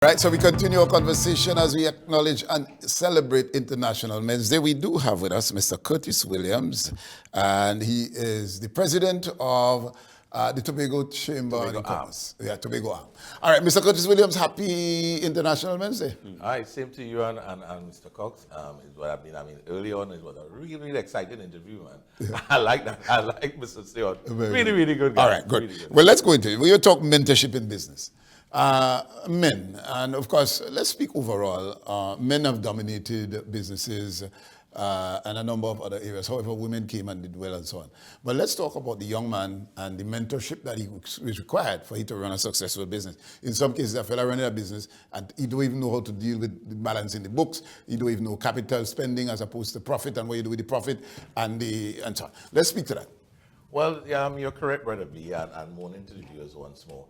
Right, so we continue our conversation as we acknowledge and celebrate International Men's Day. We do have with us Mr. Curtis Williams, and he is the president of the Tobago Chamber and Commerce. Yeah, Tobago Arm. All right, Mr. Curtis Williams, happy International Men's Day. All right, same to you and Mr. Cox. Is what I mean, early on it was a really exciting interview, man. Yeah. I like that. I like Mr. Stewart. Really good guy. All right, good. Really good. Well, let's go into it. We'll talk mentorship in business. Men, and of course, let's speak overall. Men have dominated businesses and a number of other areas. However, women came and did well and so on. But let's talk about the young man and the mentorship that is required for him to run a successful business. In some cases, a fellow running a business and he don't even know how to deal with balancing the books. He don't even know capital spending as opposed to profit and what you do with the profit and so on. Let's speak to that. Well, you're correct, Brother B, and more into the viewers once more.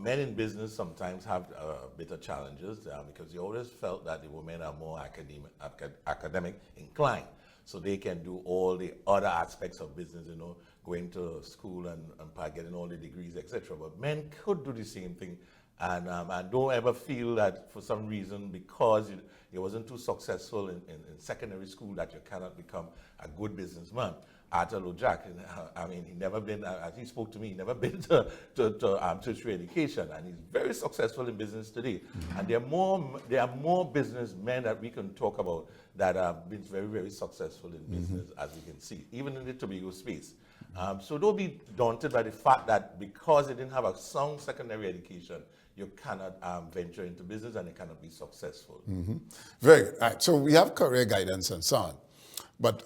Men in business sometimes have a bit of challenges because they always felt that the women are more academic inclined, so they can do all the other aspects of business, going to school and getting all the degrees, etc. But men could do the same thing, and don't ever feel that for some reason because you wasn't too successful in secondary school that you cannot become a good businessman. Arthur Jack, he never been, as he spoke to me, he never been to tertiary education, and he's very successful in business today. Mm-hmm. And there are more businessmen that we can talk about that have been very successful in business, as we can see, even in the Tobago space. So don't be daunted by the fact that because they didn't have a sound secondary education, you cannot venture into business and you cannot be successful. Mm-hmm. Very good. All right, so we have career guidance and so on. But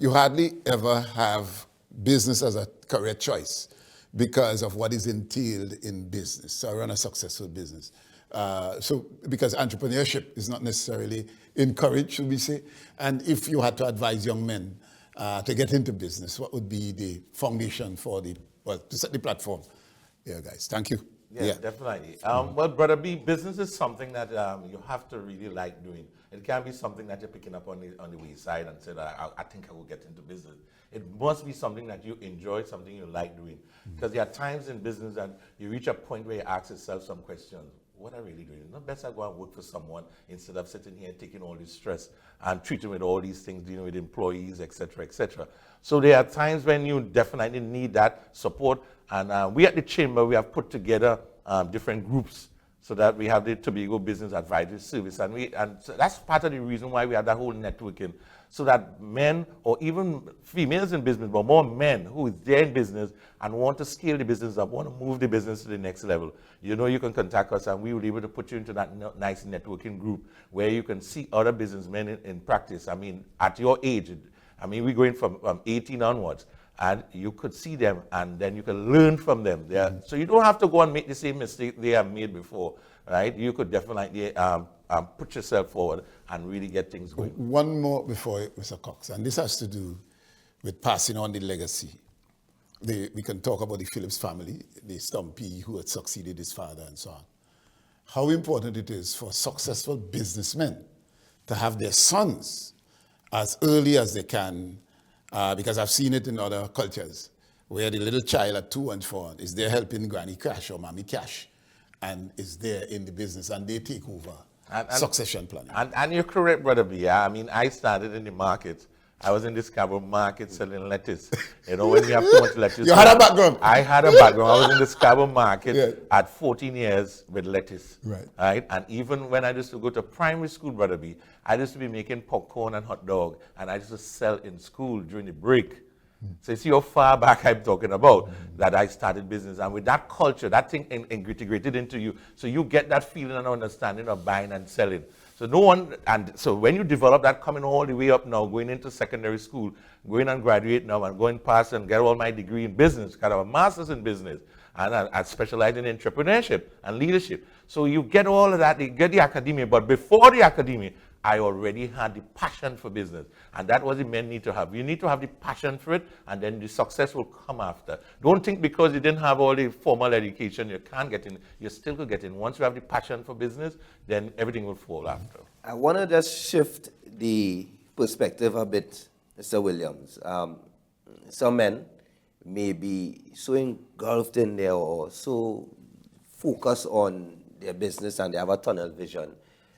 you hardly ever have business as a career choice because of what is entailed in business. So I run a successful business. Because entrepreneurship is not necessarily encouraged, should we say. And if you had to advise young men to get into business, what would be the foundation to set the platform? Yeah, guys, thank you. Yeah, definitely. Well, Brother B, business is something that you have to really like doing. It can't be something that you're picking up on the wayside and said, I think I will get into business. It must be something that you enjoy, something you like doing. Because there are times in business that you reach a point where you ask yourself some questions. What are I really doing? Not best I go and work for someone instead of sitting here and taking all this stress and treating with all these things, dealing with employees, etc., etc. So there are times when you definitely need that support. And we at the Chamber, we have put together different groups so that we have the Tobago Business Advisory Service. And so that's part of the reason why we have that whole networking, so that men or even females in business, but more men who is there in business and want to scale the business up, want to move the business to the next level. You can contact us and we will be able to put you into that nice networking group where you can see other businessmen in practice. At your age, we're going from 18 onwards. And you could see them, and then you can learn from them. So you don't have to go and make the same mistake they have made before, right? You could definitely put yourself forward and really get things going. One more before Mr. Cox, and this has to do with passing on the legacy. We can talk about the Phillips family, the Stumpy who had succeeded his father and so on. How important it is for successful businessmen to have their sons as early as they can. Because I've seen it in other cultures where the little child at 2 and 4 is there helping granny cash or mommy cash and is there in the business and they take over succession planning. And you're correct, Brother B. I started in the market. I was in the Scarborough market selling lettuce. When we have too much lettuce. You had a background? I had a background. I was in the Scarborough market at 14 years with lettuce. Right? And even when I used to go to primary school, Brother B, I used to be making popcorn and hot dog, and I used to sell in school during the break. So you see how far back I'm talking about that I started business. And with that culture, that thing integrated into you, so you get that feeling and understanding of buying and selling. So when you develop that coming all the way up now, going into secondary school, going and graduate now and going past and get all my degree in business, got a master's in business, and I specialize in entrepreneurship and leadership. So you get all of that, you get the academia, but before the academia, I already had the passion for business. And that was the men need to have. You need to have the passion for it, and then the success will come after. Don't think because you didn't have all the formal education, you can't get in. You still could get in. Once you have the passion for business, then everything will fall after. I want to just shift the perspective a bit, Mr. Williams. Some men may be so engulfed in there or so focus on their business and they have a tunnel vision,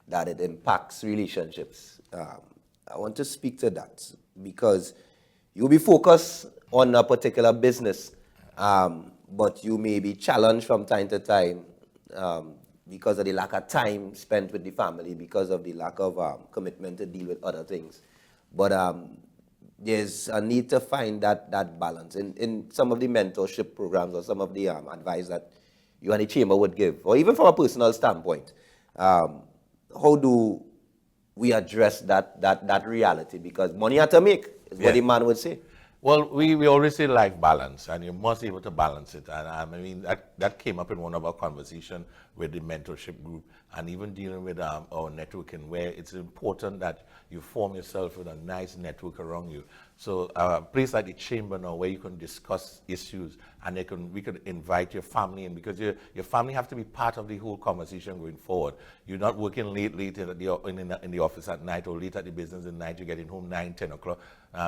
that it impacts relationships. I want to speak to that because you'll be focused on a particular business, but you may be challenged from time to time because of the lack of time spent with the family, because of the lack of commitment to deal with other things. But there's a need to find that balance. In some of the mentorship programs or some of the advice that you and the chamber would give, or even from a personal standpoint, how do we address that reality? Because money had to make, is what the man would say. Well, we always say life balance, and you must be able to balance it. And I mean, that came up in one of our conversations with the mentorship group, and even dealing with our networking, where it's important that you form yourself with a nice network around you. So a place like the chamber now, where you can discuss issues, and we could invite your family in, because your family have to be part of the whole conversation going forward. You're not working late in the office at night, or late at the business at night. You're getting home 9, 10 o'clock.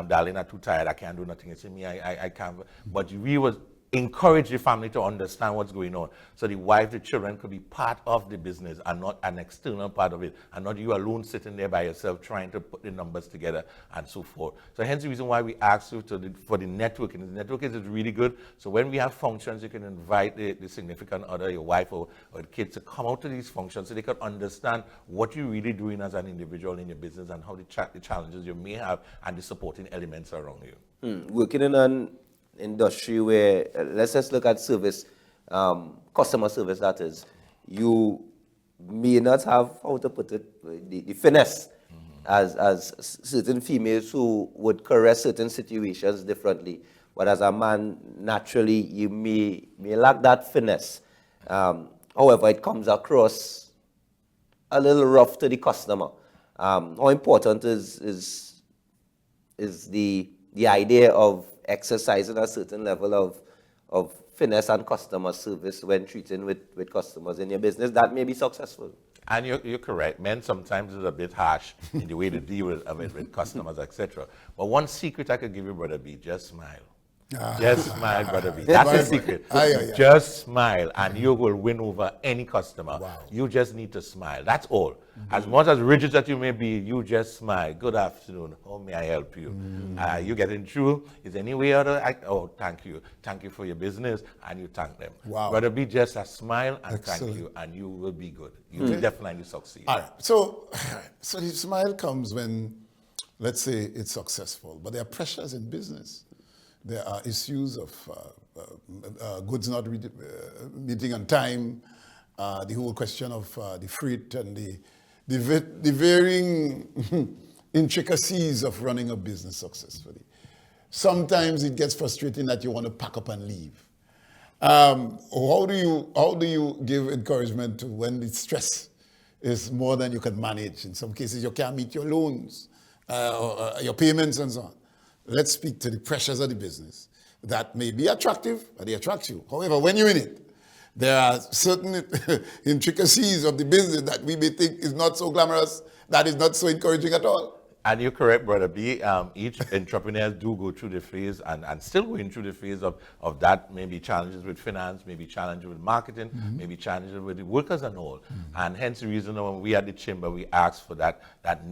Darling, I'm too tired. I can't do nothing. It's me. I can't. But we was encourage the family to understand what's going on. So the wife, the children could be part of the business and not an external part of it, and not you alone sitting there by yourself trying to put the numbers together and so forth. So hence the reason why we ask you for the networking. The networking is really good. So when we have functions, you can invite the significant other, your wife or the kids, to come out to these functions so they can understand what you're really doing as an individual in your business and how the challenges you may have and the supporting elements around you. Working in an industry where, let's just look at service, customer service, that is, you may not have, how to put it, the finesse as certain females who would caress certain situations differently. But as a man, naturally, you may lack that finesse. However, it comes across a little rough to the customer. How important is the idea of exercising a certain level of finesse and customer service when treating with customers in your business that may be successful? And you're correct. Men sometimes is a bit harsh in the way they deal with customers, etc. But one secret I could give you, Brother B, just smile. Just smile, Brother B. That's the secret. Just smile, and you will win over any customer. Wow. You just need to smile. That's all. As much as rigid that you may be, you just smile. Good afternoon. How may I help you? You getting through? Is there any way other? Thank you. Thank you for your business, and you thank them. Wow. Brother B, just a smile and Excellent. thank you, and you will be good. You will definitely succeed. All right. So the smile comes when, let's say, it's successful. But there are pressures in business. There are issues of goods not meeting on time, the whole question of the freight and the varying intricacies of running a business successfully. Sometimes it gets frustrating that you want to pack up and leave. How do you give encouragement to when the stress is more than you can manage? In some cases, you can't meet your loans, or your payments and so on. Let's speak to the pressures of the business that may be attractive, but they attract you. However, when you're in it, there are certain intricacies of the business that we may think is not so glamorous, that is not so encouraging at all. And you're correct, Brother B. Each entrepreneur do go through the phase and still going through the phase of that, maybe challenges with finance, maybe challenges with marketing, maybe challenges with the workers and all. And hence the reason when we at the chamber, we asked for that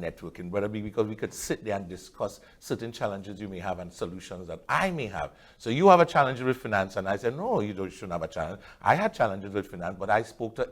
networking, Brother B, because we could sit there and discuss certain challenges you may have and solutions that I may have. So you have a challenge with finance, and I said, no, you shouldn't have a challenge. I had challenges with finance, but I spoke to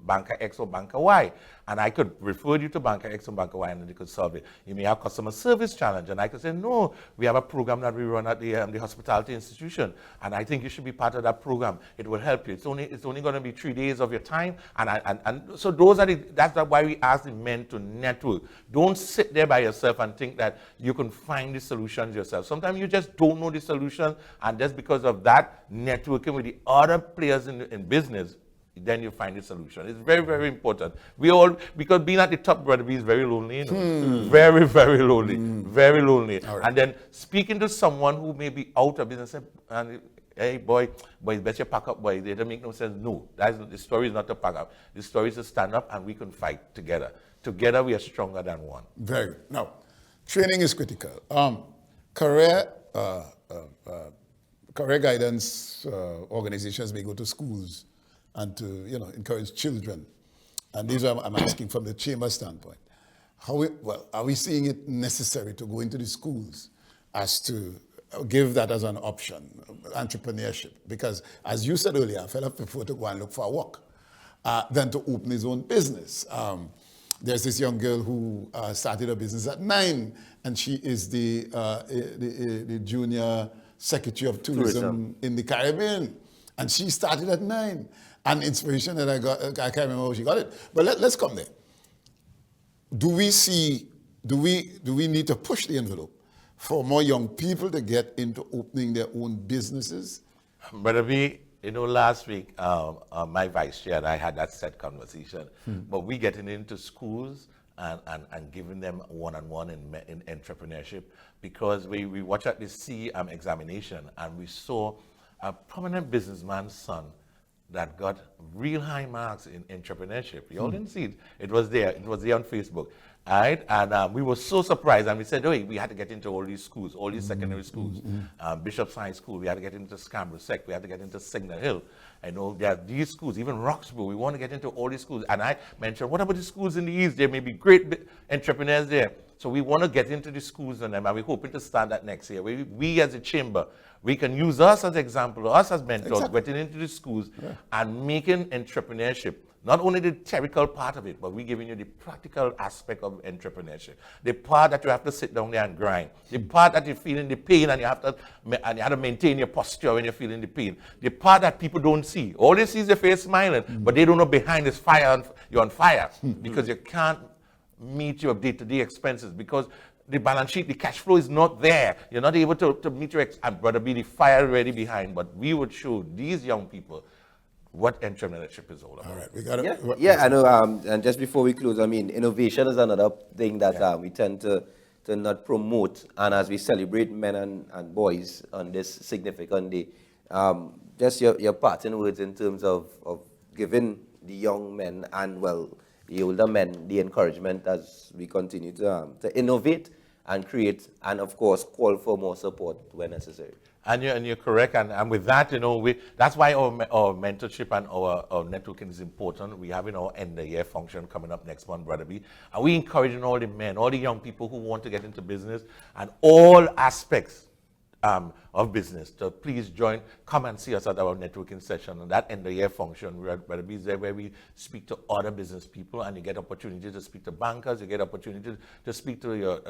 Banker X or Banker Y, and I could refer you to Banker X or Banker Y, and then they could solve it. You may have customer service challenge, and I could say, no, we have a program that we run at the hospitality institution, and I think you should be part of that program. It will help you. It's only going to be 3 days of your time, and so that's why we ask the men to network. Don't sit there by yourself and think that you can find the solutions yourself. Sometimes you just don't know the solution, and just because of that, networking with the other players in business, then you find the solution. It's very, very important. Because being at the top, Brother B, is very lonely, you know? Very, very lonely. Very lonely. Right. And then speaking to someone who may be out of business, and hey, boy, it's better pack up, boy. It doesn't make no sense. No, the story is not to pack up. The story is to stand up and we can fight together. Together, we are stronger than one. Very good. Now, training is critical. Career guidance organizations may go to schools and to, encourage children. And these I'm asking from the chamber standpoint. Are we seeing it necessary to go into the schools as to give that as an option, entrepreneurship? Because as you said earlier, a fellow prefer to go and look for a work than to open his own business. There's this young girl who started a business at 9, and she is the junior secretary of tourism in the Caribbean. And she started at 9. And inspiration that I got, I can't remember how she got it. But let's come there. Do we need to push the envelope for more young people to get into opening their own businesses? Brother B, last week, my vice chair and I had that set conversation. But we getting into schools and giving them one-on-one in entrepreneurship, because we watched at the C examination and we saw a prominent businessman's son that got real high marks in entrepreneurship. You all didn't see it. It was there. It was there on Facebook. All right? And we were so surprised. And we said, we had to get into all these schools, all these secondary schools. Bishop's High School. We had to get into Scarborough Sec. We had to get into Signal Hill. I know there are these schools, even Roxborough. We want to get into all these schools. And I mentioned, what about the schools in the East? There may be great entrepreneurs there. So we want to get into the schools and them, and we're hoping to start that next year. We as a chamber, we can use us as example, us as mentors, getting into the schools and making entrepreneurship, not only the theoretical part of it, but we're giving you the practical aspect of entrepreneurship. The part that you have to sit down there and grind. The part that you're feeling the pain and you have to maintain your posture when you're feeling the pain. The part that people don't see. All they see is your face smiling, but they don't know behind this fire, you're on fire because you can't meet your day-to-day expenses because the balance sheet, the cash flow is not there. You're not able to meet your and brother be the fire ready behind. But we would show these young people what entrepreneurship is all about. All right, we got it. I know. And just before we close, innovation is another thing that we tend to not promote. And as we celebrate men and boys on this significant day, just your parting words in terms of giving the young men and the older men the encouragement as we continue to innovate and create, and of course call for more support when necessary. And you're correct, and with that, that's why our mentorship and our networking is important. We have our end of year function coming up next month, Brother B, and we encouraging all the men, all the young people who want to get into business and all aspects of business. So please come and see us at our networking session. And that end of year function, Brother B is there where we speak to other business people, and you get opportunity to speak to bankers, you get opportunity to speak to your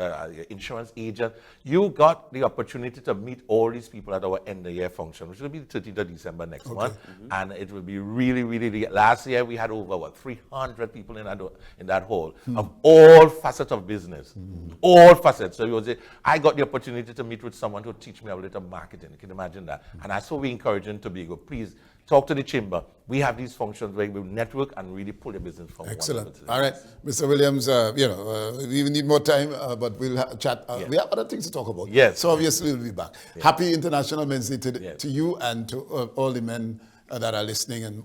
insurance agent. You got the opportunity to meet all these people at our end of year function, which will be the 30th of December next month. And it will be really, really, last year we had over 300 people in that hall of all facets of business, all facets. So I got the opportunity to meet with someone who teach me a little marketing. You can imagine that. And that's what we encourage in Tobago. Please talk to the chamber. We have these functions where we network and really pull the business from Excellent. All right, Mr. Williams, we need more time, but we'll chat. We have other things to talk about. Yes. So obviously we'll be back. Happy International Men's Day to you and to all the men that are listening. And